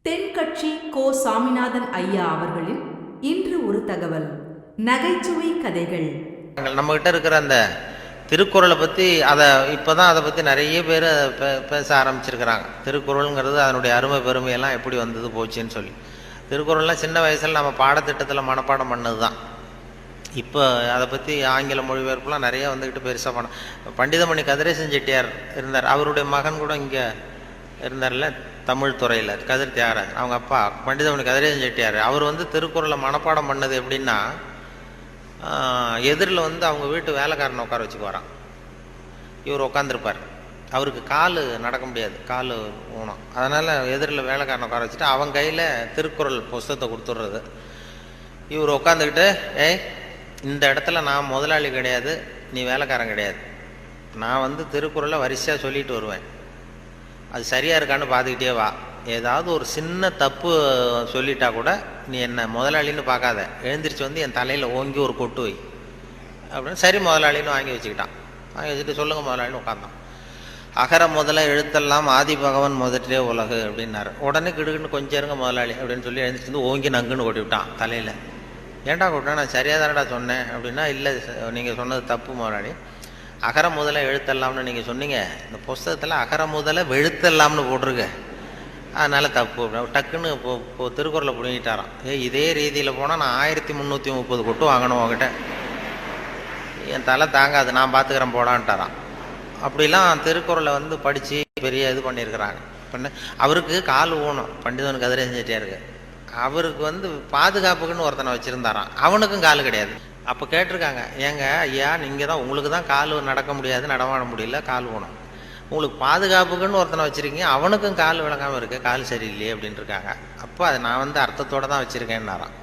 தென்கட்சி கோ. சாமிநாதன் ஐயா அவர்களின் இன்று ஒரு தகவல். நகைச்சுவை கதைகள். நம்மகிட்ட இருக்கிற அந்த திருக்குறளை பற்றி இப்போதான் அதை பற்றி நிறைய பேர் பேச ஆரம்பிச்சிருக்கிறாங்க. திருக்குறளுங்கிறது அதனுடைய அருமை பெருமையெல்லாம் எப்படி வந்தது போச்சுன்னு சொல்லி. திருக்குறள்லாம் சின்ன வயசில் நம்ம பாடத்திட்டத்தில் மனப்பாடம் பண்ணது தான். இப்போ அதை பற்றி ஆங்கில மொழிபெயர்ப்புலாம் நிறைய வந்துக்கிட்டு பெருசாக பண்டிதமணி கதிரேசன் செட்டியார் இருந்தார். அவருடைய மகன் கூட இங்கே இருந்தார்ல, தமிழ் துறையில் கதிர் தியாகராஜ். அவங்க அப்பா பண்டிதமணி கதிரேசன் செட்டியார். அவர் திருக்குறளை மனப்பாடம் பண்ணது எப்படின்னா, எதிரில் அவங்க வீட்டு வேலைக்காரனை உட்கார வச்சுக்குவாராம். இவர் உட்காந்துருப்பார். அவருக்கு கால் நடக்க முடியாது, கால் ஊனம். அதனால் எதிரில் வேலைக்காரனை உட்கார வச்சுட்டு அவன் கையில் திருக்குறள் புஸ்தகத்தை கொடுத்துட்றது. இவர் உட்காந்துக்கிட்டு, இந்த இடத்துல நான் முதலாளி கிடையாது, நீ வேலைக்காரன் கிடையாது, நான் திருக்குறளை வரிசையாக சொல்லிட்டு வருவேன், அது சரியாக இருக்கான்னு பார்த்துக்கிட்டே வா, ஏதாவது ஒரு சின்ன தப்பு சொல்லிட்டா கூட நீ என்ன முதலாளின்னு பார்க்காத, எழுந்திரிச்சு என் தலையில் ஓங்கி ஒரு கொட்டு வை அப்படின்னு. சரி முதலாளின்னு வாங்கி வச்சுக்கிட்டான். வாங்கி வச்சுட்டு சொல்லுங்கள் முதலாளின்னு உட்காந்தான். அகர முதல எழுத்தெல்லாம் ஆதி பகவன் முதற்றே உலகு அப்படின்னாரு. உடனே கிடுக்குன்னு கொஞ்சம் இருங்க முதலாளி அப்படின்னு சொல்லி எழுந்திரிச்சு ஓங்கி நங்குன்னு கொட்டி விட்டான் தலையில். ஏன்டா கொட்டினா, நான் சரியாக தானடா சொன்னேன் அப்படின்னா, இல்லை நீங்கள் சொன்னது தப்பு முதலாளி, அகர முதல எழுத்தெல்லாம்னு நீங்கள் சொன்னீங்க, இந்த புஸ்தகத்தில் அகர முதல வெழுத்தெல்லாம்னு போட்டிருக்கு, அதனால் தப்பு. டக்குன்னு இப்போ திருக்குறளை பிடிங்கிட்டாராம். இதே ரீதியில் போனால் நான் 1330 கொட்டு வாங்கணும் உங்ககிட்ட, என் தலை தாங்காது, நான் பார்த்துக்கிறேன் போடான்ட்டாரான். அப்படிலாம் திருக்குறளை படித்து பெரிய இது பண்ணியிருக்கிறாங்க. அவருக்கு கால் ஊனம், பண்டிதன் கதிரேசன் செட்டியாருக்கு. அவருக்கு பாதுகாப்புக்குன்னு ஒருத்தனை வச்சுருந்தாரான், அவனுக்கும் கால் கிடையாது. அப்போ கேட்டிருக்காங்க, ஏங்க ஐயா, நீங்கள் தான், உங்களுக்கு தான் கால் நடக்க முடியாது, நடமாட முடியல, கால் ஊனம், உங்களுக்கு பாதுகாப்புக்குன்னு ஒருத்தனை வச்சுருக்கீங்க, அவனுக்கும் கால் விளங்காமல் இருக்குது, கால் சரியில்லையே அப்படின்ட்டு இருக்காங்க. அப்போ அதை நான் அர்த்தத்தோடு தான் வச்சுருக்கேன்னாரான்.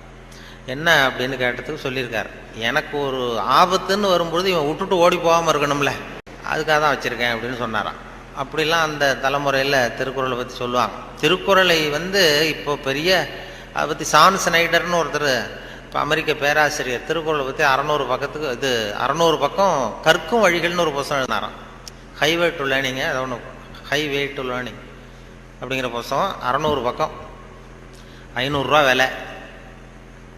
என்ன அப்படின்னு கேட்டதுக்கு சொல்லியிருக்காரு, எனக்கு ஒரு ஆபத்துன்னு வரும்பொழுது இவன் விட்டுட்டு ஓடி போகாமல் இருக்கணும்ல, அதுக்காக தான் வச்சுருக்கேன் அப்படின்னு சொன்னாரான். அப்படிலாம் அந்த தலைமுறையில் திருக்குறளை பற்றி சொல்லுவாங்க. திருக்குறளை இப்போ பெரிய அதை பற்றி சான் ஸ்னைடர்னு ஒருத்தர், இப்போ அமெரிக்க பேராசிரியர், திருக்குறளை பற்றி 600 பக்கம் கற்கும் வழிகள்னு ஒரு புத்தகம் எழுதினாராம். ஹைவே டு லேர்னிங், அதை ஒன்று ஹைவே டு லேர்னிங் அப்படிங்கிற புத்தகம் 600 பக்கம், 500 விலை.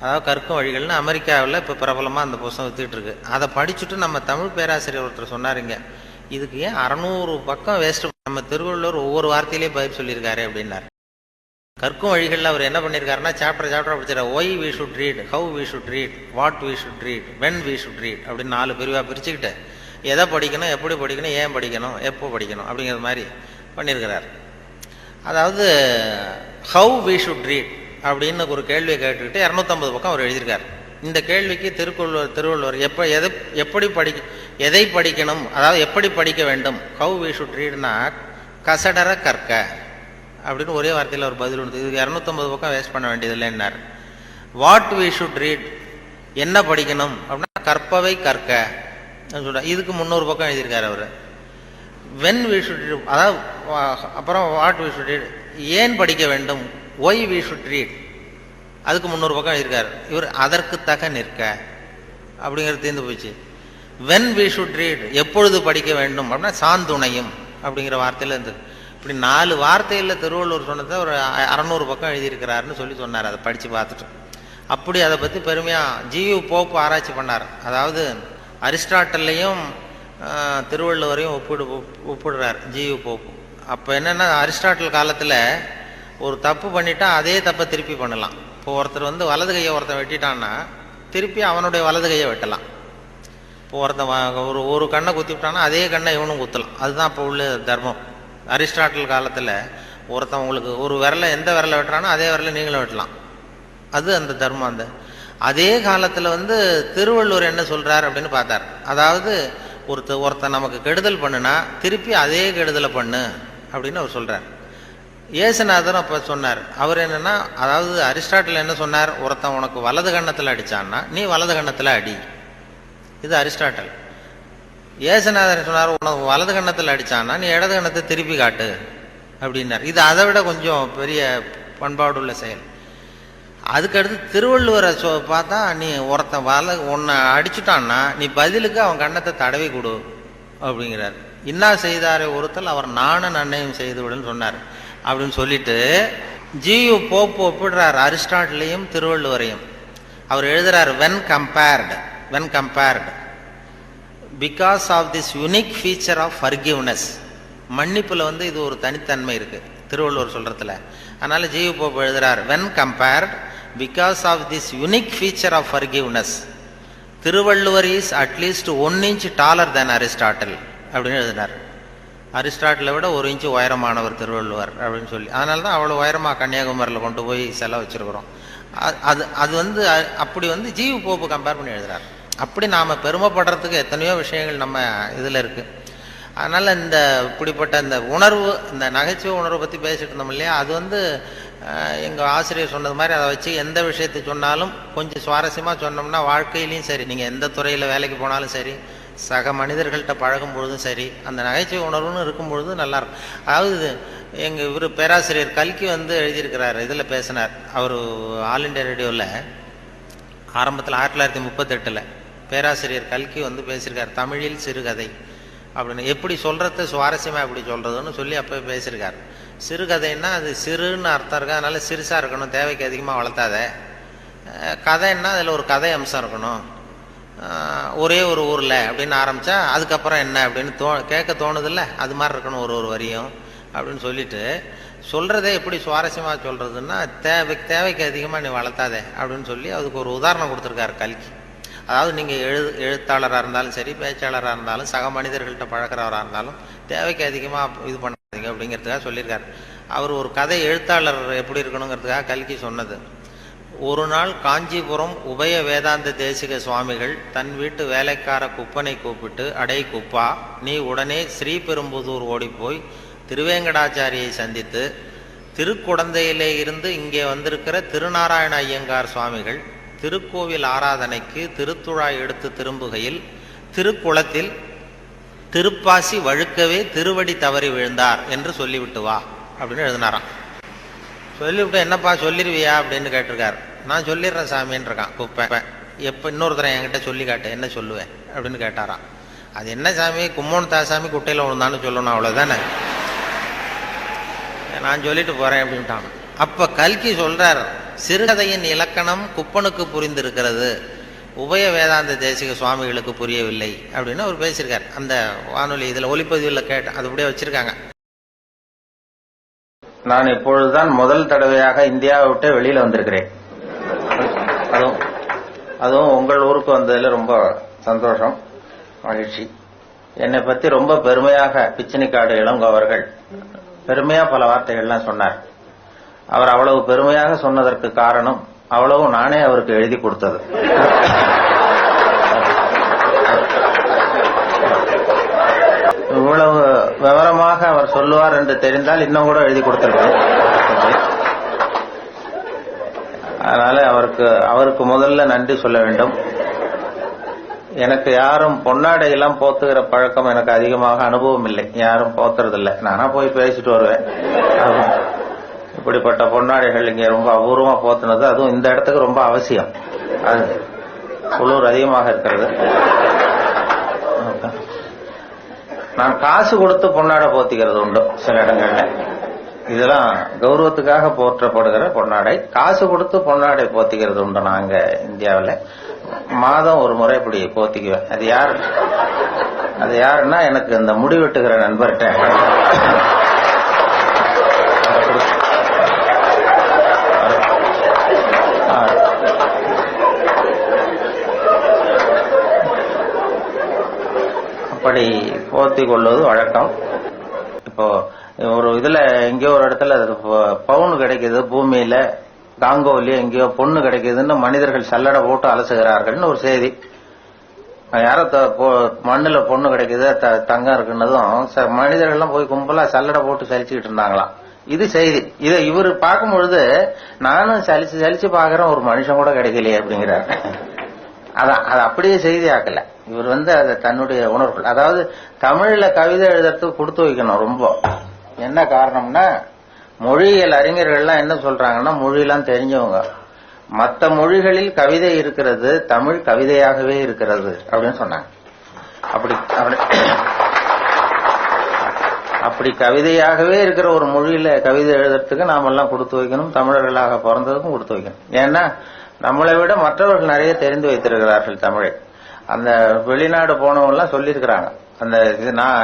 அதாவது கற்கும் வழிகள்னு அமெரிக்காவில் இப்போ பிரபலமாக அந்த புத்தகம் வித்துக்கிட்டு இருக்கு. அதை படிச்சுட்டு நம்ம தமிழ் பேராசிரியர் ஒருத்தர் சொன்னாருங்க, இதுக்கு ஏன் 600 பக்கம் வேஸ்ட்டு, நம்ம திருவள்ளுவர் ஒவ்வொரு வார்த்தையிலேயே பதில் சொல்லியிருக்காரு அப்படின்னார். கற்கும் வழிகளில் அவர் என்ன பண்ணியிருக்காருன்னா, சாப்டர் படிச்சிடறார். Why we should read, how we should read, what we should read, when we should read அப்படின்னு 4 பிரிவாக பிரிச்சுக்கிட்டு எதை படிக்கணும், எப்படி படிக்கணும், ஏன் படிக்கணும், எப்போ படிக்கணும் அப்படிங்கிற மாதிரி பண்ணியிருக்கிறார். அதாவது ஹவு வி ஷுட் ரீட் அப்படின்னு ஒரு கேள்வியை கேட்டுக்கிட்டு 250 பக்கம் அவர் எழுதியிருக்கார். இந்த கேள்விக்கு திருவள்ளுவர் எதை படிக்கணும், அதாவது எப்படி படிக்க வேண்டும், ஹவு வி ஷுட் ரீட்னா கசடர கற்க அப்படின்னு ஒரே வார்த்தையில் ஒரு பதில் உண்டு. இதுக்கு 250 பக்கம் வேஸ்ட் பண்ண வேண்டியதில்லைன்னார். வாட் வி ஷுட் ரீட், என்ன படிக்கணும் அப்படின்னா கற்பவை கற்க சொல்ற, இதுக்கு 300 பக்கம் எழுதியிருக்காரு அவர். வென் வி ஷுட் ரீட், அதாவது அப்புறம் வாட் வி ஷுட் ரீட், ஏன் படிக்க வேண்டும், ஒய் வி ஷுட் ரீட், அதுக்கு 300 பக்கம் எழுதியிருக்காரு இவர். அதற்கு தக நிற்க அப்படிங்கிறது தீர்ந்து போச்சு. வென் வி ஷுட் ரீட், எப்பொழுது படிக்க வேண்டும் அப்படின்னா சாந்துணையும் அப்படிங்கிற வார்த்தையில் இருந்தது. இப்படி 4 வார்த்தையில் திருவள்ளுவர் சொன்னதை ஒரு 600 பக்கம் எழுதியிருக்கிறாருன்னு சொல்லி சொன்னார். அதை படித்து பார்த்துட்டு அப்படி அதை பற்றி பெருமையாக ஜியு போப்பு ஆராய்ச்சி பண்ணார். அதாவது அரிஸ்டாட்டல்லையும் திருவள்ளுவரையும் ஒப்பிடுறார் ஜியு போப்பு. அப்போ என்னென்னா, அரிஸ்டாட்டில் காலத்தில் ஒரு தப்பு பண்ணிட்டா அதே தப்பை திருப்பி பண்ணலாம். இப்போ ஒருத்தர் வலது கையை ஒருத்தன் வெட்டிட்டான்னா திருப்பி அவனுடைய வலது கையை வெட்டலாம். இப்போ ஒருத்தன் ஒரு கண்ணை குத்திவிட்டான்னா அதே கண்ணை இவனும் குத்தலாம். அதுதான் இப்போ உள்ள தர்மம். அரிஸ்டாட்டில் காலத்தில் ஒருத்தன் உங்களுக்கு ஒரு விரலை, எந்த விரலை வெட்டுறானோ அதே விரலை நீங்களும் வெட்டலாம். அது அந்த தர்மம். அதே காலத்தில் திருவள்ளுவர் என்ன சொல்கிறார் அப்படின்னு பார்த்தார். அதாவது ஒருத்தன் நமக்கு கெடுதல் பண்ணுனா திருப்பி அதே கெடுதலை பண்ணு அப்படின்னு அவர் சொல்கிறார். இயேசுநாதரும் அப்போ சொன்னார். அவர் என்னென்னா, அதாவது அரிஸ்டாட்டில் என்ன சொன்னார், ஒருத்தன் உனக்கு வலது கண்ணத்தில் அடித்தான்னா நீ வலது கண்ணத்தில் அடி, இது அரிஸ்டாட்டல். இயேசுநாதர் சொன்னார், உனக்கு வலது கண்ணத்தில் அடித்தான்னா நீ இடது கண்ணத்தை திருப்பி காட்டு அப்படின்னார். இது அதை விட கொஞ்சம் பெரிய பண்பாடுள்ள செயல். அதுக்கடுத்து திருவள்ளுவரை பார்த்தா, நீ ஒருத்தன் உன்னை அடிச்சுட்டான்னா நீ பதிலுக்கு அவன் கண்ணத்தை தடவி கொடு அப்படிங்கிறார். இன்னா செய்தாரை ஒருத்தல் அவர் நானும் நன்னையும் செய்து விடுன்னு சொன்னார். அப்படின்னு சொல்லிட்டு ஜியு போப் ஒப்பிடுறார் அரிஸ்டாட்டிலையும் திருவள்ளுவரையும். அவர் எழுதுறார், when compared because of this unique feature of forgiveness. மன்னிப்புல இது ஒரு தனித்தன்மை இருக்கு திருவள்ளுவர் சொல்றதுல. அதனால ஜியு போப் எழுதுறார், when compared because of this unique feature of forgiveness Thiruvalluvar is at least 1 inch taller than Aristotle அப்படின்னு எழுதினார். அரிஸ்டாட்டிலை விட 1 inch உயரமானவர் திருவள்ளுவர் அப்படின்னு சொல்லி. அதனால தான் அவ்வளோ உயரமாக கன்னியாகுமரியில் கொண்டு போய் செலவு வச்சிருக்கிறோம். அது அப்படி ஜியு போப்பு கம்பேர் பண்ணி எழுதுறார். அப்படி நாம் பெருமைப்படுறதுக்கு எத்தனையோ விஷயங்கள் நம்ம இதில் இருக்குது. அதனால் இப்படிப்பட்ட இந்த உணர்வு, இந்த நகைச்சுவை உணர்வை பற்றி பேசிட்டு இருந்தோம் இல்லையா, அது எங்கள் ஆசிரியர் சொன்னது மாதிரி அதை வச்சு எந்த விஷயத்தை சொன்னாலும் கொஞ்சம் சுவாரஸ்யமாக சொன்னோம்னா வாழ்க்கையிலையும் சரி, நீங்கள் எந்த துறையில் வேலைக்கு போனாலும் சரி, சக மனிதர்கள்ட்ட பழகும் பொழுதும் சரி, அந்த நகைச்சுவை உணர்வுன்னு இருக்கும் பொழுது நல்லாயிருக்கும். அதாவது எங்கள் இவர் பேராசிரியர் கல்கி எழுதியிருக்கிறார், இதில் பேசினார். அவர் ஆல் இண்டியா ரேடியோவில் ஆரம்பத்தில் 1938 பேராசிரியர் கல்கி பேசியிருக்கார், தமிழில் சிறுகதை அப்படின்னு. எப்படி சொல்கிறது சுவாரஸ்யமாக எப்படி சொல்கிறதுன்னு சொல்லி அப்போ பேசியிருக்கார். சிறுகதைன்னா அது சிறுன்னு அர்த்தம் இருக்கு, அதனால சிறுசாக இருக்கணும், தேவைக்கு அதிகமாக வளர்த்தாத. கதைன்னா அதில் ஒரு கதை அம்சம் இருக்கணும். ஒரே ஒரு ஊரில் அப்படின்னு ஆரம்பித்தா அதுக்கப்புறம் என்ன அப்படின்னு கேட்க தோணுதில்ல, அது மாதிரி இருக்கணும் ஒரு வரியும் அப்படின்னு சொல்லிட்டு, சொல்கிறதே எப்படி சுவாரஸ்யமாக சொல்கிறதுன்னா தேவைக்கு அதிகமாக நீ வளர்த்தாதே அப்படின்னு சொல்லி அதுக்கு ஒரு உதாரணம் கொடுத்துருக்காரு கல்கி. அதாவது நீங்கள் எழுத்தாளராக இருந்தாலும் சரி, பேச்சாளராக இருந்தாலும், சக மனிதர்கள்ட்ட பழக்கிறவராக இருந்தாலும் தேவைக்கு அதிகமாக இது பண்ணாதீங்க அப்படிங்கிறதுக்காக சொல்லியிருக்காரு. அவர் ஒரு கதை எழுத்தாளர் எப்படி இருக்கணுங்கிறதுக்காக கல்கி சொன்னது. ஒரு நாள் காஞ்சிபுரம் உபய வேதாந்த தேசிக சுவாமிகள் தன் வீட்டு வேலைக்கார குப்பனை கூப்பிட்டு, அடை குப்பா, நீ உடனே ஸ்ரீபெரும்புதூர் ஓடிப்போய் திருவேங்கடாச்சாரியை சந்தித்து திருக்குடந்தையிலே இருந்து இங்கே வந்திருக்கிற திருநாராயண ஐயங்கார் சுவாமிகள் திருக்கோவில் ஆராதனைக்கு திருத்துழாய் எடுத்து திரும்புகையில் திருக்குளத்தில் திருப்பாசி வழுக்கவே திருவடி தவறி விழுந்தார் என்று சொல்லிவிட்டு வா அப்படின்னு எழுதினாராம். சொல்லிவிட்டு, என்னப்பா சொல்லிடுவியா அப்படின்னு கேட்டிருக்காரு. நான் சொல்லிடுறேன் சாமின்னு இருக்கான் குப்பை. எப்போ இன்னொருத்தரை என்கிட்ட சொல்லி காட்டு, என்ன சொல்லுவேன் அப்படின்னு கேட்டாராம். அது என்ன சாமி, கும்மோன் தாசாமி குட்டையில் விழுந்தான்னு சொல்லணும், அவ்வளோதானே, நான் சொல்லிட்டு போறேன் அப்படின்ட்டான். அப்ப கல்கி சொல்றார், சிறுகதையின் இலக்கணம் குப்பனுக்கு புரிந்திருக்கிறது, உபய வேதாந்த தேசிக சுவாமிகளுக்கு புரியவில்லை அப்படின்னு அவர் பேசியிருக்கார். அந்த வானொலி இதில் ஒலிப்பதிவில் கேட்டேன், அது அப்படியே வச்சிருக்காங்க. நான் இப்பொழுதுதான் முதல் தடவையாக இந்தியாவை விட்டு வெளியில வந்திருக்கிறேன். அதுவும் உங்கள் ஊருக்கு வந்ததில் ரொம்ப சந்தோஷம், மகிழ்ச்சி. என்னை பத்தி ரொம்ப பெருமையாக பிச்சினிக்காடு இளங்கோ அவர்கள் பெருமையா பல வார்த்தைகள்லாம் சொன்னார். அவர் அவ்வளவு பெருமையாக சொன்னதற்கு காரணம் அவ்வளவு நானே அவருக்கு எழுதி கொடுத்தது. இவ்வளவு விவரமாக அவர் சொல்லுவார் என்று தெரிந்தால் இன்னும் கூட எழுதி கொடுத்திருப்பேன். அதனால அவருக்கு முதல்ல நன்றி சொல்ல வேண்டும். எனக்கு யாரும் பொன்னாடையெல்லாம் போத்துகிற பழக்கம் எனக்கு அதிகமாக அனுபவம் இல்லை, யாரும் போத்துறதில்லை, நானா போய் பேசிட்டு வருவேன். இப்படிப்பட்ட பொன்னாடைகள் இங்க ரொம்ப அபூர்வமா போத்துனது, அதுவும் இந்த இடத்துக்கு ரொம்ப அவசியம். அது குளிர் அதிகமாக இருக்கிறது. நான் காசு கொடுத்து பொன்னாடை போத்திக்கிறது உண்டு சில இடங்கள்ல. இதெல்லாம் கௌரவத்துக்காக போற்றப்படுகிற பொன்னாடை. காசு கொடுத்து பொன்னாடை போத்திக்கிறது உண்டு நாங்க இந்தியாவில். மாதம் ஒரு முறை இப்படி போத்திக்குவேன். அது யாருன்னா எனக்கு இந்த முடி வெட்டுகிற நண்பர்கிட்ட அப்படி போத்தி கொள்வது வழக்கம். இப்போ ஒரு இதுல எங்கேயோ ஒரு இடத்துல பவுன் கிடைக்குது, பூமியில காங்கோவிலேயே எங்கேயோ பொண்ணு கிடைக்குதுன்னு மனிதர்கள் சல்லடை போட்டு அலசுகிறார்கள்னு ஒரு செய்தி. யாரோ மண்ணுல பொண்ணு கிடைக்குது, தங்கம் இருக்குன்னதும் மனிதர்கள்லாம் போய் கும்பலா சல்லடை போட்டு சலிச்சுக்கிட்டு இருந்தாங்களாம். இது செய்தி. இதை இவர் பார்க்கும் பொழுது நானும் சலிச்சு பாக்குறேன், ஒரு மனுஷன் கூட கிடைக்கலையே அப்படிங்கிறார். அதான் அது அப்படியே செய்தி ஆக்கல. இவர் அதை தன்னுடைய உணர்வுகள், அதாவது தமிழ்ல கவிதை எழுதுறதுக்கு கொடுத்து வைக்கணும் ரொம்ப. என்ன காரணம்னா, மொழியியல் அறிஞர்கள்லாம் என்ன சொல்றாங்கன்னா, மொழியெல்லாம் தெரிஞ்சவங்க, மற்ற மொழிகளில் கவிதை இருக்கிறது, தமிழ் கவிதையாகவே இருக்கிறது அப்படின்னு சொன்னாங்க. அப்படி அப்படி கவிதையாகவே இருக்கிற ஒரு மொழியில கவிதை எழுதுறதுக்கு நாம எல்லாம் கொடுத்து வைக்கணும். தமிழர்களாக பிறந்ததுக்கும் கொடுத்து வைக்கணும். ஏன்னா நம்மளை விட மற்றவர்கள் நிறைய தெரிந்து வைத்திருக்கிறார்கள் தமிழை. அந்த வெளிநாடு போனவங்க எல்லாம் சொல்லியிருக்கிறாங்க. அந்த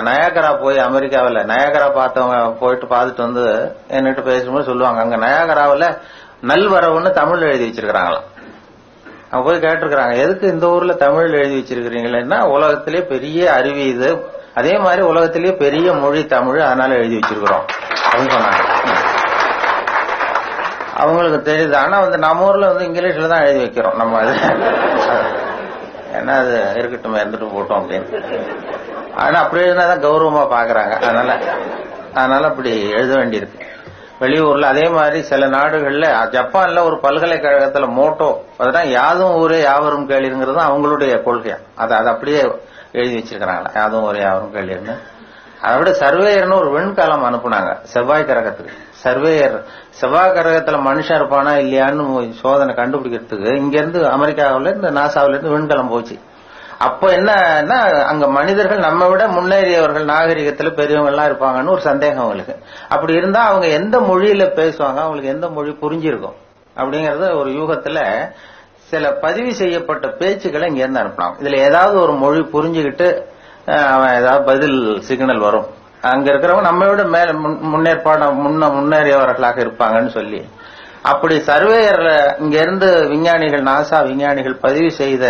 நயாகரா போய் அமெரிக்காவில் நயாகரா பார்த்தவங்க போயிட்டு பார்த்துட்டு வந்து என்கிட்ட பேசும்போது சொல்லுவாங்க, அங்க நயாகராவில் நல்வரவுன்னு தமிழ் எழுதி வச்சிருக்கிறாங்களாம். அவங்க போய் கேட்டிருக்கிறாங்க, எதுக்கு இந்த ஊர்ல தமிழ் எழுதி வச்சிருக்கிறீங்களா? உலகத்திலேயே பெரிய அருவி இது, அதே மாதிரி உலகத்திலேயே பெரிய மொழி தமிழ், அதனால எழுதி வச்சிருக்கிறோம் அப்படின்னு சொன்னாங்க. அவங்களுக்கு தெரியுது. ஆனா நம்ம ஊர்ல இங்கிலீஷ்ல தான் எழுதி வைக்கிறோம் நம்ம. அது ஏன்னா அது இருக்கட்டும், இருந்துட்டு போட்டோம் அப்படின்னு. ஆனா அப்படி எழுதினாதான் கௌரவமா பாக்குறாங்க. அதனால அப்படி எழுத வேண்டியிருக்கு. வெளியூர்ல அதே மாதிரி சில நாடுகள்ல, ஜப்பான்ல ஒரு பல்கலைக்கழகத்துல மோட்டோ, அதுதான் யாதும் ஊரே யாவரும் கேளிருங்கிறது அவங்களுடைய கொள்கையா. அதை அப்படியே எழுதி வச்சிருக்கிறாங்களா, யாதும் ஊரே யாவரும் கேளிருன்னு. அதை விட சர்வேயர்னு ஒரு விண்கலம் அனுப்புனாங்க செவ்வாய் கிரகத்துக்கு. சர்வேயர் செவ்வாய் கிரகத்துல மனுஷன் இருப்பானா இல்லையான்னு சோதனை கண்டுபிடிக்கிறதுக்கு இங்க இருந்து அமெரிக்காவில இருந்து நாசாவில இருந்து விண்கலம் போச்சு. அப்ப என்னன்னா, அங்க மனிதர்கள் நம்ம விட முன்னேறியவர்கள், நாகரிகத்துல பெரியவங்க எல்லாம் இருப்பாங்கன்னு ஒரு சந்தேகம் அவங்களுக்கு. அப்படி இருந்தா அவங்க எந்த மொழியில பேசுவாங்க, அவங்களுக்கு எந்த மொழி புரிஞ்சிருக்கும் அப்படிங்கறது ஒரு யூகத்துல சில பதிவு செய்யப்பட்ட பேச்சுக்களை இங்க இருந்து அனுப்பினாங்க. இதுல ஏதாவது ஒரு மொழி புரிஞ்சுக்கிட்டு அவன் ஏதாவது பதில் சிக்னல் வரும், அங்க இருக்கிறவங்க நம்ம விட மேல முன்னேறியவர்களாக இருப்பாங்கன்னு சொல்லி, அப்படி சர்வேயர் இங்க இருந்து விஞ்ஞானிகள், நாசா விஞ்ஞானிகள் பதிவு செய்த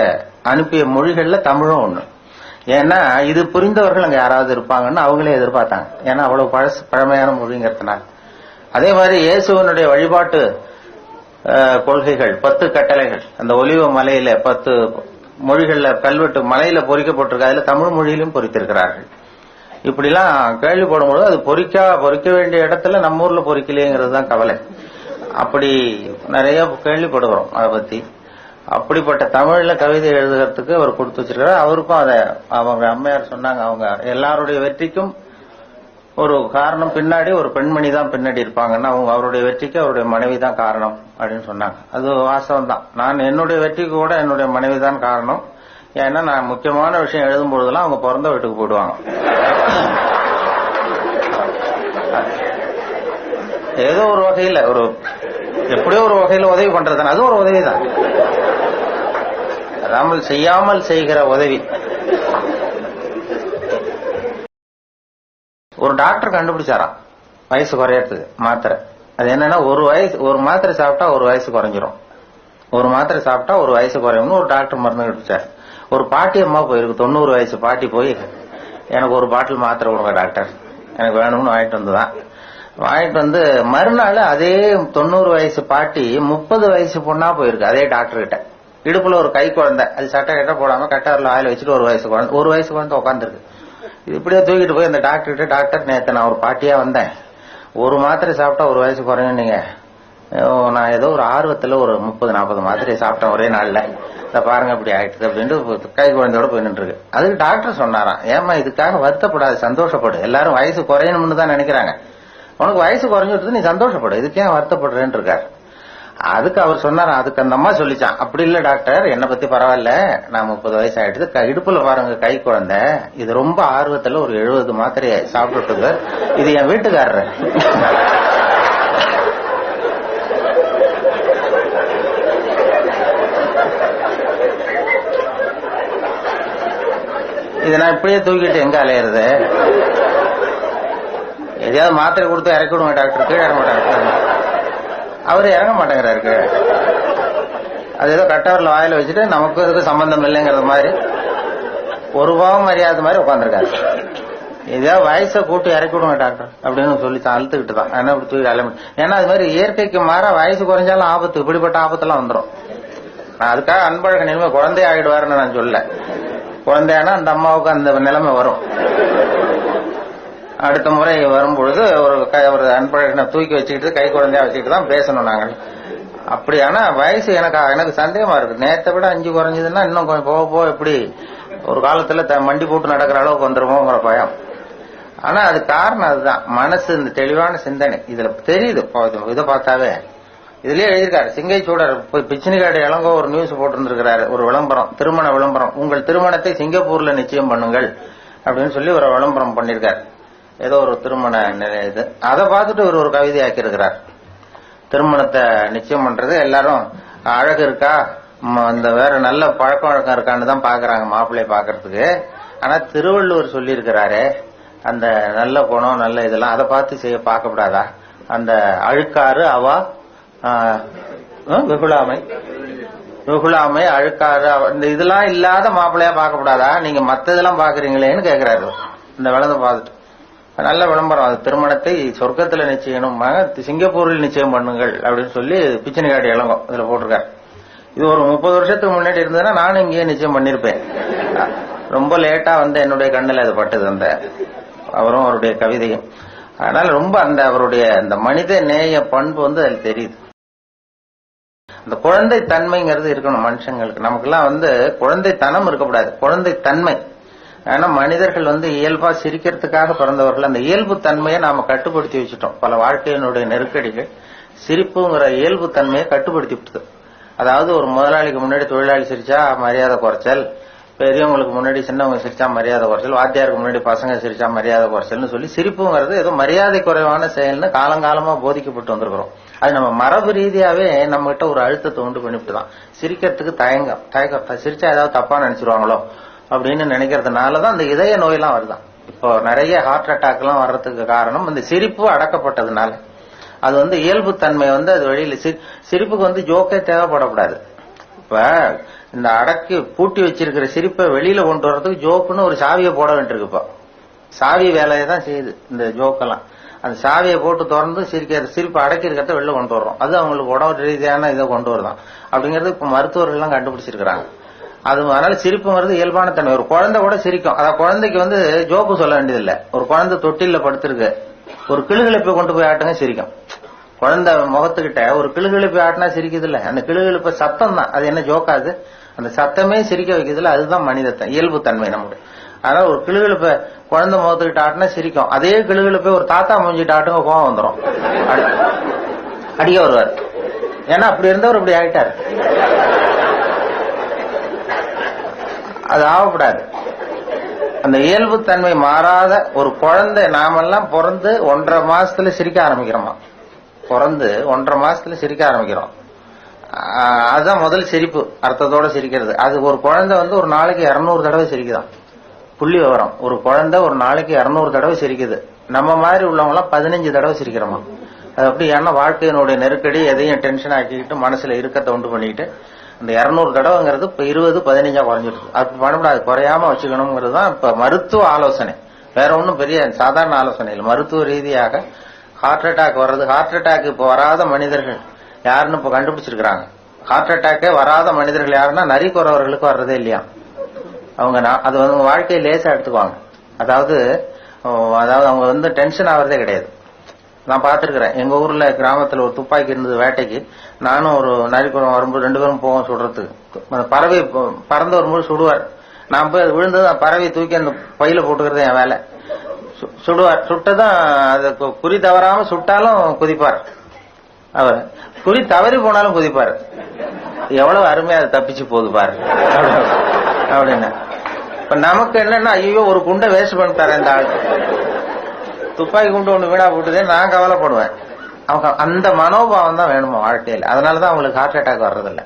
அனுப்பிய மொழிகள்ல தமிழும் ஒண்ணு. ஏன்னா இது புரிந்தவர்கள் அங்க யாராவது இருப்பாங்கன்னு அவங்களே எதிர்பார்த்தாங்க. ஏன்னா அவ்வளவு பழமையான மொழிங்கிறதுனால. அதே மாதிரி இயேசுவனுடைய வழிபாட்டு கொள்கைகள் 10 கட்டளைகள் அந்த ஒலிவ மலையில 10 மொழிகள்ல கல்வெட்டு மலையில பொறிக்கப்பட்டிருக்கு. அதுல தமிழ் மொழியிலும் பொறித்திருக்கிறார்கள். இப்படிலாம் கேள்விப்படும்போது அது பொறிக்க வேண்டிய இடத்துல நம்ம ஊர்ல பொறிக்கலையேங்கிறது தான் கவலை. அப்படி நிறைய கேள்விப்படுகிறோம் அதை பத்தி. அப்படிப்பட்ட தமிழ்ல கவிதை எழுதுறதுக்கு அவர் கொடுத்து வச்சிருக்கிறார். அவருக்கும் அதை அவங்க அம்மையார் சொன்னாங்க, அவங்க எல்லாருடைய வெற்றிக்கும் ஒரு காரணம் பின்னாடி ஒரு பெண்மணி தான் பின்னாடி இருப்பாங்கன்னா, அவங்க அவருடைய வெற்றிக்கு அவருடைய மனைவி தான் காரணம் அப்படின்னு சொன்னாங்க. அது வாசகம் தான். நான் என்னுடைய வெற்றிக்கு கூட என்னுடைய மனைவி தான் காரணம். ஏன்னா நான் முக்கியமான விஷயம் எழுதும் பொழுதெல்லாம் அவங்க பிறந்த வீட்டுக்கு போயிடுவாங்க. ஏதோ ஒரு வகையில எப்படியோ ஒரு வகையில உதவி பண்றதுன்னு, அது ஒரு உதவி தான். அதாமல் செய்யாமல் செய்கிற உதவி. ஒரு டாக்டர் கண்டுபிடிச்சாராம் வயசு குறையறதுக்கு மாத்திரை. அது என்னன்னா, ஒரு மாத்திரை சாப்பிட்டா ஒரு வயசு குறைஞ்சிரும், ஒரு மாத்திரை சாப்பிட்டா ஒரு வயசு குறையும்னு ஒரு டாக்டர் மருந்து கண்டுபிடிச்சார். ஒரு பாட்டி அம்மா போயிருக்கு, 90 வயசு பாட்டி போய், எனக்கு ஒரு பாட்டில் மாத்திரை கொடுங்க டாக்டர், எனக்கு வேணும்னு வாங்கிட்டு வந்து மறுநாள் அதே 90 வயசு பாட்டி 30 வயசு பொண்ணா போயிருக்கு அதே டாக்டர் கிட்ட. இடுப்புல ஒரு கை குழந்தை, அது சட்டை கட்ட போடாம கட்டாரில் ஆயில் வச்சுட்டு ஒரு வயசு குழந்தை உட்காந்துருக்கு. இப்படியே தூக்கிட்டு போய் அந்த டாக்டர் கிட்ட, டாக்டர் நேற்று நான் ஒரு பாட்டியா வந்தேன், ஒரு மாத்திரை சாப்பிட்டா ஒரு வயசு குறையும், நீங்க நான் ஏதோ ஒரு ஆர்வத்துல ஒரு 30-40 மாத்திரையை சாப்பிட்டேன் ஒரே நாள்ல, இதை பாருங்க இப்படி ஆயிடுது அப்படின்ட்டு கை குழந்தையோட போய் நின்று இருக்கு. அதுக்கு டாக்டர் சொன்னாராம், ஏமா இதுக்காக வருத்தப்படாது, சந்தோஷப்படு, எல்லாரும் வயசு குறையணும்னு தான் நினைக்கிறாங்க, உனக்கு வயசு குறைஞ்சிட்டு நீ சந்தோஷப்படு, இதுக்கே வருத்தப்படுறேன்னு இருக்காரு. அதுக்கு அவர் சொன்னாராம், அதுக்கு அந்த அம்மா சொல்லிச்சான், அப்படி இல்ல டாக்டர், என்னை பத்தி பரவாயில்ல, நான் 30 வயசு ஆயிடுது, இடுப்புல பாருங்க கை குழந்தை, இது ரொம்ப ஆர்வத்துல ஒரு 70 மாத்திரையை சாப்பிட்டுட்டு, இது என் வீட்டுக்காரரு, இதை நான் இப்படியே தூக்கிட்டு எங்க அலையிறது, எதையாவது மாத்திரை கொடுத்து இறக்கி விடுங்க டாக்டர், கீழே இறங்க மாட்டாங்க, அவரு இறங்க மாட்டேங்கிறாரு. அது ஏதோ கட்டவரில் வாயில வச்சுட்டு நமக்கு இதுக்கு சம்பந்தம் இல்லைங்கிறது மாதிரி ஒரு பாவம் மரியாதை மாதிரி உட்காந்துருக்காரு. ஏதாவது வயசை கூட்டி இறக்கி விடுங்க டாக்டர் அப்படின்னு சொல்லி அழுத்துக்கிட்டு தான் என்ன இப்படி தூக்கி அலைய. ஏன்னா அது மாதிரி இயற்கைக்கு மாற வயசு குறைஞ்சாலும் ஆபத்து, இப்படிப்பட்ட ஆபத்தெல்லாம் வந்துடும். நான் அதுக்காக அன்பழகன் இனிமே குழந்தை ஆகிடுவாருன்னு நான் சொல்ல, குழந்தையானா அந்த அம்மாவுக்கு அந்த நிலைமை வரும். அடுத்த முறை வரும்பொழுது ஒரு அன்பழகனை தூக்கி வச்சுக்கிட்டு கை குழந்தையா வச்சுக்கிட்டு தான் பேசணும் நாங்கள். அப்படியானா வயசு எனக்கு சந்தேகமா இருக்கு, நேற்றை விட 5 குறைஞ்சதுன்னா இன்னும் கொஞ்சம் போக எப்படி ஒரு காலத்துல மண்டி போட்டு நடக்கிற அளவுக்கு வந்துருமோங்கிற பயம். ஆனா அது காரணம் அதுதான், மனசு, இந்த தெளிவான சிந்தனை இதுல தெரியுது. இதை பார்த்தாவே இதுலயே எழுதியிருக்காரு சிங்கை சூடர் பிச்சினிகாடு இளங்கோ ஒரு நியூஸ் போட்டிருந்திருக்கிறாரு, ஒரு விளம்பரம், திருமண விளம்பரம், உங்கள் திருமணத்தை சிங்கப்பூர்ல நிச்சயம் பண்ணுங்கள் அப்படின்னு சொல்லி ஒரு விளம்பரம் பண்ணிருக்காரு. ஏதோ ஒரு திருமண இது, அதை பார்த்துட்டு இவர் ஒரு கவிதை ஆக்கியிருக்கிறார். திருமணத்தை நிச்சயம் பண்றது எல்லாரும் அழகு இருக்கா, இந்த வேற நல்ல பழக்க வழக்கம் இருக்கான்னு தான் பாக்குறாங்க மாப்பிள்ளைய பாக்குறதுக்கு. ஆனா திருவள்ளுவர் சொல்லி இருக்கிறாரு, அந்த நல்ல குணம் நல்ல இதெல்லாம் அதை பார்த்து செய்ய பார்க்கப்படாதா? அந்த அழுக்காறு அவா வெகுளாமை அழுக்காறு இந்த இதெல்லாம் இல்லாத மாப்பிள்ளையா பார்க்கப்படாதா? நீங்க மத்த இதெல்லாம் பாக்குறீங்களேன்னு கேக்குறாரு. இந்த விளம்பரம் பார்த்துட்டு நல்ல விளம்பரம். அது திருமணத்தை சொர்க்கத்துல நிச்சயம், சிங்கப்பூரில் நிச்சயம் பண்ணுங்கள் அப்படின்னு சொல்லி பிச்சனை காட்டி இளங்கம் இதுல போட்டிருக்காரு. இது ஒரு 30 வருஷத்துக்கு முன்னாடி இருந்ததுன்னா நானும் இங்கேயே நிச்சயம் பண்ணிருப்பேன். ரொம்ப லேட்டா வந்து என்னுடைய கண்ணில் அது பட்டது அந்த அவரும் அவருடைய கவிதையும். அதனால ரொம்ப அந்த அவருடைய அந்த மனித நேய பண்பு வந்து அதில் தெரியுது. அந்த குழந்தை தன்மைங்கிறது இருக்கணும் மனுஷங்களுக்கு. நமக்கெல்லாம் வந்து குழந்தைத்தனம் இருக்கக்கூடாது, குழந்தை தன்மை. ஏன்னா மனிதர்கள் வந்து இயல்பா சிரிக்கிறதுக்காக பிறந்தவர்கள். அந்த இயல்பு தன்மையை நாம கட்டுப்படுத்தி வச்சுட்டோம். பல வாழ்க்கையினுடைய நெருக்கடிகள் சிரிப்புங்கிற இயல்பு தன்மையை கட்டுப்படுத்தி விட்டது. அதாவது ஒரு முதலாளிக்கு முன்னாடி தொழிலாளி சிரிச்சா மரியாதை குறைச்சல், பெரியவங்களுக்கு முன்னாடி சின்னவங்க சிரிச்சா மரியாதை குறைச்சல், வாத்தியாருக்கு முன்னாடி பசங்க சிரிச்சா மரியாதை குறைச்சல்னு சொல்லி சிரிப்புங்கிறது ஏதோ மரியாதை குறைவான செயல்னு காலங்காலமா போதிக்கப்பட்டு வந்திருக்கிறோம். அது நம்ம மரபு ரீதியாவே நம்ம கிட்ட ஒரு அழுத்தத்தை உண்டு பண்ணிவிட்டு தான் சிரிக்கிறதுக்கு தயக்கம் சிரிச்சா ஏதாவது தப்பா நினைச்சிருவாங்களோ அப்படின்னு நினைக்கிறதுனாலதான் அந்த இதய நோயெல்லாம் வருதான். இப்போ நிறைய ஹார்ட் அட்டாக் எல்லாம் வர்றதுக்கு காரணம் இந்த சிரிப்பு அடக்கப்பட்டதுனால. அது வந்து இயல்பு தன்மை வந்து அது வெளியில சிரிப்புக்கு வந்து ஜோக்கே தேவைப்படக்கூடாது. இப்ப இந்த அடக்கி பூட்டி வச்சிருக்கிற சிரிப்பை வெளியில கொண்டு வர்றதுக்கு ஜோக்குன்னு ஒரு சாவியை போட வேண்டியிருக்கு. இப்போ சாவி வேலையை தான் செய்யுது இந்த ஜோக்கெல்லாம். அந்த சாவியை போட்டு திறந்து சிரிப்பை அடக்கி இருக்கிறத வெளில கொண்டு வர்றோம். அது அவங்களுக்கு உடம்பு ரீதியான இதை கொண்டு வருதான் அப்படிங்கறது இப்ப மருத்துவர்கள் எல்லாம் கண்டுபிடிச்சிருக்கிறாங்க. அது அதனால சிரிப்புங்கிறது இயல்பான தன்மை. ஒரு குழந்தை கூட சிரிக்கும். அதாவது குழந்தைக்கு வந்து ஜோக்கு சொல்ல வேண்டியதில்லை. ஒரு குழந்தை தொட்டில படுத்திருக்கு, ஒரு கிளுகிழப்பை கொண்டு போய் ஆட்டுங்க சிரிக்கும். குழந்தை முகத்துக்கிட்ட ஒரு கிளுகிழப்பை ஆட்டினா சிரிக்குது இல்ல, அந்த கிளுகிழப்ப சத்தம் தான். அது என்ன ஜோக்காது? அந்த சத்தமே சிரிக்க வைக்குதுல்ல, அதுதான் மனித இயல்பு தன்மை நம்முடைய. அதனால ஒரு கிளுகிழப்ப குழந்தை முகத்துக்கிட்ட ஆட்டினா சிரிக்கும். அதே கிளுகிழப்பை ஒரு தாத்தா மூஞ்சிட்டு ஆட்டுங்க கோவம் வந்துடும், அடிக்க வருவார். ஏன்னா அப்படி இருந்தவர் இப்படி ஆயிட்டாரு. அது ஆகக்கூடாது. அந்த இயல்பு தன்மை மாறாத ஒரு குழந்தை நாமெல்லாம் பிறந்து 1.5 மாசத்துல சிரிக்க ஆரம்பிக்கிறோமா? பிறந்து 1.5 மாசத்துல சிரிக்க ஆரம்பிக்கிறோம். அதுதான் முதல் சிரிப்பு, அர்த்தத்தோட சிரிக்கிறது. அது ஒரு குழந்தை வந்து ஒரு நாளைக்கு 200 தடவை சிரிக்குதான். புள்ளி விவரம், ஒரு குழந்தை ஒரு நாளைக்கு 200 தடவை சிரிக்குது. நம்ம மாதிரி உள்ளவங்க எல்லாம் 15 தடவை சிரிக்கிறோமா? அது அப்படி. ஏன்னா வாழ்க்கையினுடைய நெருக்கடி எதையும் டென்ஷன் ஆக்கிக்கிட்டு மனசுல இறுக்கத்தை உண்டு பண்ணிக்கிட்டு இந்த 200 தடவைங்கிறது இப்ப 20-15 குறைஞ்சிருக்கு. அது பண்ணக்கூடாது, குறையாம வச்சுக்கணுங்கிறது தான் இப்ப மருத்துவ ஆலோசனை. வேற ஒன்றும் பெரிய சாதாரண ஆலோசனை இல்லை. மருத்துவ ரீதியாக ஹார்ட் அட்டாக் வர்றது, ஹார்ட் அட்டாக் இப்ப வராத மனிதர்கள் யாருன்னு இப்ப கண்டுபிடிச்சிருக்கிறாங்க. ஹார்ட் அட்டாக்கே வராத மனிதர்கள் யாருன்னா நரி குறவர்களுக்கு வர்றதே இல்லையா. அவங்க அது வந்து வாழ்க்கையை லேசா எடுத்துக்குவாங்க. அதாவது அவங்க வந்து டென்ஷன் ஆகிறதே கிடையாது. நான் பார்த்திருக்கிறேன். எங்க ஊர்ல கிராமத்துல ஒரு துப்பாக்கி இருந்தது வேட்டைக்கு. நானும் ஒரு நரிக்குறம் வரும்போது 2 பேரும் போவோம் சுடுறதுக்கு. அந்த பறவை பறந்து வரும்போது சுடுவார். நான் போய் அது விழுந்தது பறவை தூக்கி அந்த பையில போட்டுக்கிறது என் வேலை. சுடுவார். சுட்டதான் அது குறி தவறாம சுட்டாலும் குதிப்பார். அவர் குறி தவறி போனாலும் குதிப்பார். எவ்வளவு அருமையா அது தப்பிச்சு போகுது பாரு அப்படின்னு. இப்ப நமக்கு என்னன்னா, ஐயோ ஒரு குண்டை வேஸ்ட் பண்ணிட்டாரு இந்த ஆள், துப்பாக்கி குண்டு ஒண்ணு வீணா போட்டுதே நான் கவலைப்படுவேன். அவங்க அந்த மனோபாவம் தான் வேணுமா வாழ்க்கையில. அதனாலதான் அவங்களுக்கு ஹார்ட் அட்டாக் வர்றதில்லை.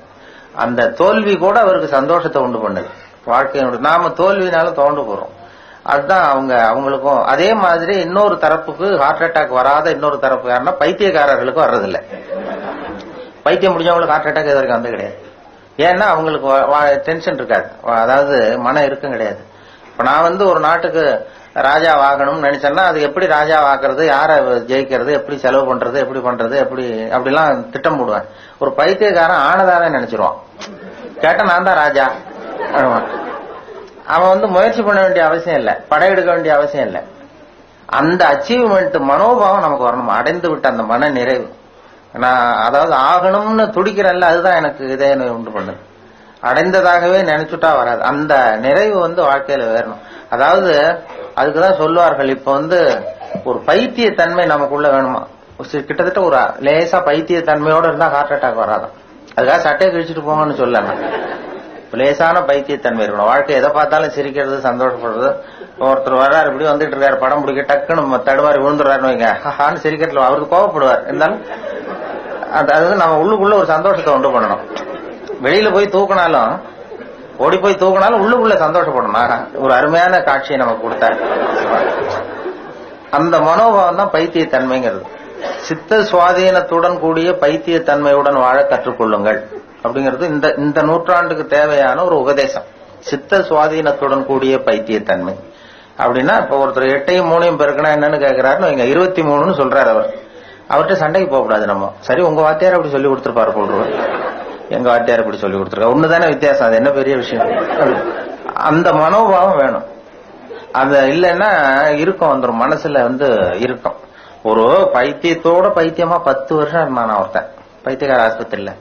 அந்த தோல்வி கூட அவருக்கு சந்தோஷத்தை உண்டு பண்ணுது. வாழ்க்கையோட நாம தோல்வினாலும் தோண்டு போறோம். அதுதான் அவங்களுக்கும். அதே மாதிரி இன்னொரு தரப்புக்கு ஹார்ட் அட்டாக் வராத இன்னொரு தரப்பு யாருன்னா பைத்தியக்காரர்களுக்கும் வர்றதில்லை. பைத்தியம் முடிஞ்சவங்களுக்கு ஹார்ட் அட்டாக் இது வரைக்கும் வந்து கிடையாது. ஏன்னா அவங்களுக்கு டென்ஷன் இருக்காது, அதாவது மன இறுக்கம் கிடையாது. இப்ப நான் வந்து ஒரு நாட்டுக்கு ராஜா ஆகணும்னு நினைச்சேன்னா அது எப்படி ராஜா ஆக்குறது, யாரை ஜெயிக்கிறது, எப்படி செலவு பண்றது, எப்படி பண்றது, அப்படிலாம் திட்டம் போடுவேன். ஒரு பைத்தியக்காரன் ஆனதானே நினைச்சிருவான். கேட்டா நான் தான் ராஜா. அவன் வந்து முயற்சி பண்ண வேண்டிய அவசியம் இல்லை, படையெடுக்க வேண்டிய அவசியம் இல்லை. அந்த அச்சீவ்மெண்ட் மனோபாவம் நமக்கு வரணும். அடைந்து விட்ட அந்த மன நிறைவு. நான் அதாவது ஆகணும்னு துடிக்கிறேன்ல, அதுதான் எனக்கு இதே உண்டு பண்ணுது. அடைந்ததாகவே நினைச்சுட்டா வராது. அந்த நிறைவு வந்து வாழ்க்கையில வேறணும். அதாவது அதுக்குதான் சொல்லுவார்கள், இப்ப வந்து ஒரு பைத்திய தன்மை நமக்குள்ள வேணுமா. கிட்டத்தட்ட ஒரு லேசா பைத்திய தன்மையோட இருந்தா ஹார்ட் அட்டாக் வராதான். அதுக்காக சட்டையை கிழிச்சிட்டு போங்கன்னு சொல்லலாம். லேசான பைத்தியத்தன்மை இருக்கணும். வாழ்க்கை எதை பார்த்தாலும் சிரிக்கிறது, சந்தோஷப்படுறது. ஒருத்தர் வர்றாரு, இப்படி வந்துட்டு இருக்காரு, படம் பிடிக்க டக்குன்னு தடுமாறி விழுந்துடுறாருன்னு வைங்க, ஹான்னு சிரிக்கிறதுல அவருக்கு கோவப்படுவார். இருந்தாலும் அது நம்ம உள்ளுக்குள்ள ஒரு சந்தோஷத்தை உண்டு பண்ணணும். வெளியில போய் தூக்கினாலும், ஓடி போய் தூக்கினாலும் உள்ளுக்குள்ள சந்தோஷப்படணும். ஒரு அருமையான காட்சியை நமக்கு கொடுத்தாரு. அந்த மனோபாவம் தான் பைத்தியத்தன்மைங்கிறது. சித்த சுவாதீனத்துடன் கூடிய பைத்தியத்தன்மையுடன் வாழ கற்றுக்கொள்ளுங்கள் அப்படிங்கிறது இந்த நூற்றாண்டுக்கு தேவையான ஒரு உபதேசம். சித்த சுவாதீனத்துடன் கூடிய பைத்தியத்தன்மை அப்படின்னா, இப்ப ஒருத்தர் 8யும் 3யும் பெருக்கினா என்னன்னு கேட்கிறாருன்னு வைங்க, 23ன்னு சொல்றாரு. அவர்கிட்ட சண்டைக்கு போகக்கூடாது. நம்ம சரி, உங்க வாத்தியார் அப்படி சொல்லி கொடுத்துருப்பாரு போடுறோம், எங்க வாத்தியார் இப்படி சொல்லி கொடுத்துருக்கா, ஒண்ணுதானே வித்தியாசம், அது என்ன பெரிய விஷயம். அந்த மனோபாவம் வேணும். அது இல்லைன்னா இருக்கும், வந்துடும் மனசுல இருக்கும். ஒரு பைத்தியத்தோட பைத்தியமா 10 வருஷம் இருந்தான் ஒருத்தன் பைத்தியக்கார ஆஸ்பத்திரியில.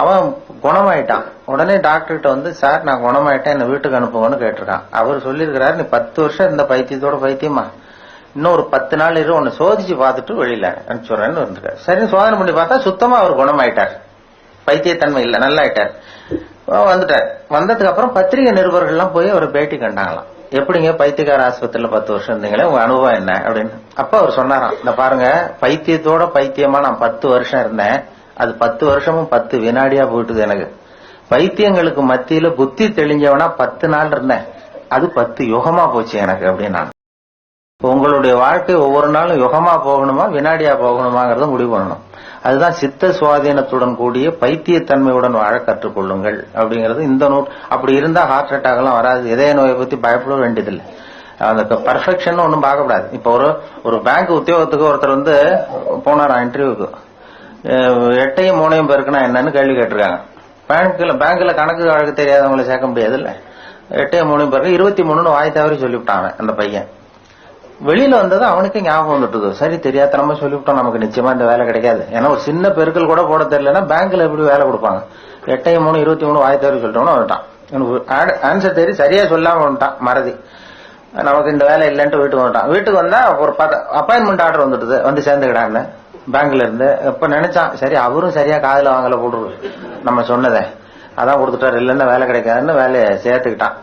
அவன் குணமாயிட்டான். உடனே டாக்டர்கிட்ட சார் நான் குணமாயிட்டேன், என்ன வீட்டுக்கு அனுப்புங்கன்னு கேட்டிருக்கான். அவர் சொல்லியிருக்கிறாரு, நீ 10 வருஷம் இந்த பைத்தியத்தோட பைத்தியமா, இன்னும் ஒரு 10 நாள் இரு, உன்னை சோதிச்சு பார்த்துட்டு வெளியில அனுப்பிச்சுடுறேன்னு இருந்திருக்காரு. சரி, சோதனை பண்ணி பார்த்தா சுத்தமா அவர் குணமாயிட்டார், பைத்தியத்தன்மை இல்ல, நல்லா ஆயிட்டார், வந்துட்டார். வந்ததுக்கு அப்புறம் பத்திரிகை நிருபர்கள்லாம் போய் அவர் பேட்டி கண்டாங்களாம். எப்படிங்க பைத்தியக்கார ஆஸ்பத்திரியில 10 வருஷம் இருந்தீங்களே, உங்க அனுபவம் என்ன அப்படின்னு. அப்ப அவர் சொன்னாராம், இந்த பாருங்க, பைத்தியத்தோட பைத்தியமா நான் 10 வருஷம் இருந்தேன், அது 10 வருஷமும் 10 வினாடியா போயிட்டுது எனக்கு. பைத்தியங்களுக்கு மத்தியில புத்தி தெளிஞ்சவனா 10 நாள் இருந்தேன், அது 10 யுகமா போச்சு எனக்கு அப்படின்னு. உங்களுடைய வாழ்க்கை ஒவ்வொரு நாளும் யுகமா போகணுமா வினாடியா போகணுமாங்கிறத முடிவு பண்ணணும். அதுதான் சித்த சுவாதீனத்துடன் கூடிய பைத்தியத்தன்மையுடன் வாழ கற்றுக்கொள்ளுங்கள் அப்படிங்கிறது. அப்படி இருந்தா ஹார்ட் அட்டாக் எல்லாம் வராது, இதய நோயை பத்தி பயப்பட வேண்டியதில்லை. அந்த பர்ஃபெக்ஷன் ஒன்றும் பார்க்கக்கூடாது. இப்ப ஒரு பேங்க் உத்தியோகத்துக்கு ஒருத்தர் போனாராம் இன்டர்வியூக்கு. 8யும் 3யும் பெருக்குனா என்னன்னு கேள்வி கேட்டிருக்காங்க. பேங்க்ல கணக்கு வழக்கு தெரியாதவங்களை சேர்க்க முடியாது இல்ல. 8யும் 3யும் பெருக்கு 23ன்னு வாய் தவறி சொல்லிவிட்டான் அந்த பையன். வெளியில வந்தது அவனுக்கு ஞாபகம் வந்துட்டுது, சரி தெரியாதனமா சொல்லிவிட்டோம், நமக்கு நிச்சயமா இந்த வேலை கிடைக்காது. ஏன்னா ஒரு சின்ன பெருக்கல் கூட போட தெரியலன்னா பேங்க்ல எப்படி வேலை கொடுப்பாங்க. 8யும் 3 23 வாய் தவறி சொல்லிட்டோம்னு வந்துட்டான். ஆன்சர் தெரி சரியா சொல்லாம வந்துட்டான், மறதி. நமக்கு இந்த வேலை இல்லைன்ட்டு வீட்டுக்கு வந்துட்டான். வீட்டுக்கு வந்தா ஒரு அப்பாயின்மெண்ட் ஆர்டர் வந்துட்டுது, வந்து சேர்ந்துக்கிடான்னு பேங்க்ல இருந்து. இப்ப நினைச்சான், சரி அவரும் சரியா காதுல வாங்கல போடுறது நம்ம சொன்னதை, அதான் கொடுத்துட்டாரு, இல்லைன்னா வேலை கிடைக்காதுன்னு வேலையை சேர்த்துக்கிட்டான்.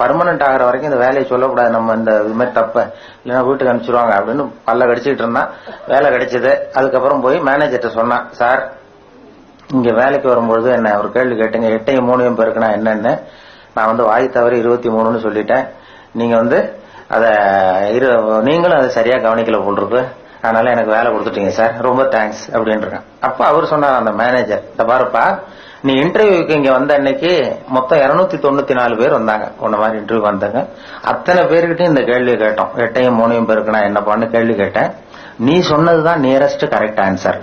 பர்மனன்ட் ஆகிற வரைக்கும் இந்த வேலையை சொல்லக்கூடாது, நம்ம இந்த இது மாதிரி தப்ப இல்லைன்னா வீட்டுக்கு அனுப்பிச்சிருவாங்க அப்படின்னு பல்ல கடிச்சுக்கிட்டு இருந்தான். வேலை கிடைச்சது. அதுக்கப்புறம் போய் மேனேஜர்கிட்ட சொன்னான், சார் இங்க வேலைக்கு வரும்பொழுது என்ன ஒரு கேள்வி கேட்டுங்க, 8யும் 3யும் பெருக்குனா என்னன்னு நான் வாய் தவறி 23ன்னு சொல்லிட்டேன், நீங்க அத நீங்களும் அதை சரியா கவனிக்கல போல் இருக்கு, அதனால எனக்கு வேலை கொடுத்துட்டீங்க சார், ரொம்ப தேங்க்ஸ் அப்படின்னு இருக்கான். அப்ப அவர் சொன்னார் அந்த மேனேஜர், இந்த பாருப்பா, நீ இன்டர்வியூக்கு இங்க வந்த அன்னைக்கு மொத்தம் 294 பேர் வந்தாங்க, உன்ன மாதிரி இன்டர்வியூ வந்தாங்க. அத்தனை பேருக்கிட்டையும் இந்த கேள்வி கேட்டோம், 8யும் 3யும் பெருக்குனா என்னப்பான்னு கேள்வி கேட்டேன். நீ சொன்னதுதான் நியரஸ்ட் கரெக்ட் ஆன்சர்.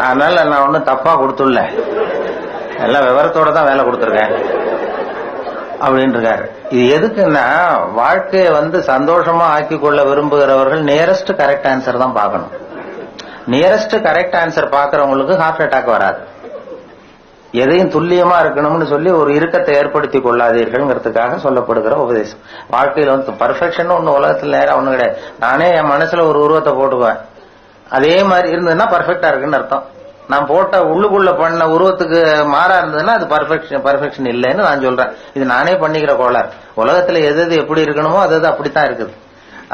அதனால நான் ஒன்னும் தப்பா கொடுத்துள்ள, எல்லாம் விவரத்தோட தான் வேலை கொடுத்துருக்கேன் அப்படின்னு இருக்காரு. இது எதுக்குன்னா, வாழ்க்கையை சந்தோஷமா ஆக்கி கொள்ள விரும்புகிறவர்கள் நியரஸ்ட் கரெக்ட் ஆன்சர் தான் பார்க்கணும். நியரஸ்ட் கரெக்ட் ஆன்சர் பாக்குறவங்களுக்கு ஹார்ட் அட்டாக் வராது. எதையும் துல்லியமா இருக்கணும்னு சொல்லி ஒரு இறுக்கத்தை ஏற்படுத்தி கொள்ளாதீர்கள்ங்கிறதுக்காக சொல்லப்படுகிற உபதேசம். வாழ்க்கையில பர்ஃபெக்ஷன் ஒண்ணு உலகத்துல நேரம் ஒண்ணு கிடையாது. நானே என் மனசுல ஒரு உருவத்தை போட்டுக்குவேன், அதே மாதிரி இருந்ததுன்னா பர்ஃபெக்டா இருக்குன்னு அர்த்தம். நான் போட்ட உள்ளுக்குள்ள பண்ண உருவத்துக்கு மாறா இருந்ததுன்னா அது பர்ஃபெக்ஷன் இல்லைன்னு நான் சொல்றேன். இது நானே பண்ணிக்கிற கோளாறு. உலகத்துல எது எப்படி இருக்கணுமோ அது அப்படித்தான் இருக்குது.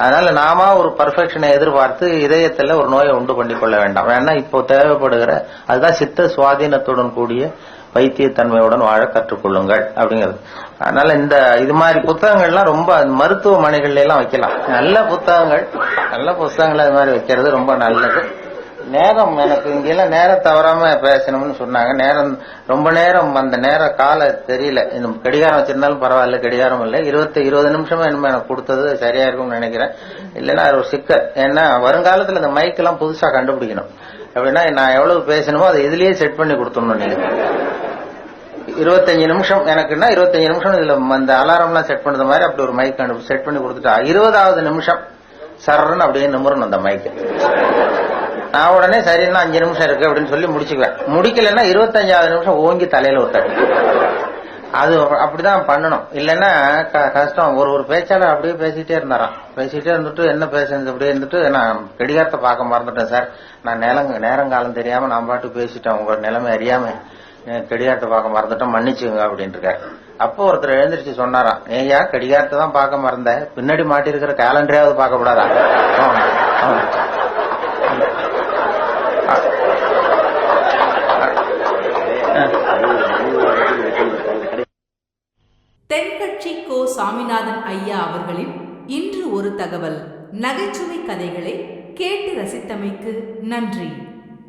அதனால நாம ஒரு பர்ஃபெக்ஷனை எதிர்பார்த்து இதயத்துல ஒரு நோயை உண்டு பண்ணி கொள்ள வேண்டாம். வேணா இப்போ தேவைப்படுகிற அதுதான் சித்த சுவாதீனத்துடன் கூடிய பைத்தியத்தன்மையுடன் வாழ கற்றுக்கொள்ளுங்கள் அப்படிங்கிறது. அதனால இது மாதிரி புத்தகங்கள்லாம் ரொம்ப மருத்துவமனைகள்ல எல்லாம் வைக்கலாம். நல்ல புத்தகங்கள் அது மாதிரி வைக்கிறது ரொம்ப நல்லது. நேரம் எனக்கு இங்கெல்லாம் நேரம் தவறாம பேசணும்னு சொன்னாங்க. நேரம் ரொம்ப நேரம் அந்த கால தெரியல. இன்னும் கடிகாரம் வச்சிருந்தாலும் பரவாயில்ல, கடிகாரம் இல்லை. 20 நிமிஷமா என்னமோ எனக்கு கொடுத்தது சரியா இருக்கும்னு நினைக்கிறேன். இல்லைன்னா ஒரு சிக்கல். ஏன்னா வருங்காலத்துல இந்த மைக் எல்லாம் புதுசா கண்டுபிடிக்கணும். அப்படின்னா நான் எவ்வளவு பேசணுமோ அதை இதுலயே செட் பண்ணி கொடுத்துடணும். நீங்க 25 நிமிஷம் எனக்குன்னா 25 நிமிஷம் இதுல அந்த அலாரம் எல்லாம் செட் பண்றது மாதிரி அப்படி ஒரு மைக் செட் பண்ணி கொடுத்துட்டா 20வது நிமிஷம் சர்ன்னு அப்படியே நிமிரணும் அந்த மைக்கு. நான் உடனே சரின்னா 5 நிமிஷம் இருக்கு அப்படின்னு சொல்லி முடிச்சுக்குவேன். முடிக்கலன்னா 25வது நிமிஷம் ஓங்கி தலையில ஒருத்தட்டு. அது அப்படிதான் பண்ணணும். இல்லைன்னா கஷ்டம். ஒரு பேச்சாளர் அப்படியே பேசிட்டே இருந்தாராம். பேசிட்டே இருந்துட்டு என்ன பேசுறது அப்படியே இருந்துட்டு, நான் கடிகாரத்தை பார்க்க மறந்துட்டேன் சார், நான் நேரங்காலம் தெரியாம நான் பாட்டு பேசிட்டேன், உங்களோட நிலைமை அறியாம கடிகாரத்தை பார்க்க மறந்துட்டேன், மன்னிச்சுங்க அப்படின்ட்டு இருக்காரு. அப்போ ஒருத்தர் எழுந்திரிச்சு சொன்னாராம், ஏயா கடிகாரத்தை தான் பார்க்க மறந்த, பின்னாடி மாட்டி இருக்கிற கேலண்டரையாவது பார்க்க கூடாதா? தென்கட்சி கோ சாமிநாதன் ஐயா அவர்களின் இன்று ஒரு தகவல் நகைச்சுவை கதைகளை கேட்டு ரசித்தமைக்கு நன்றி.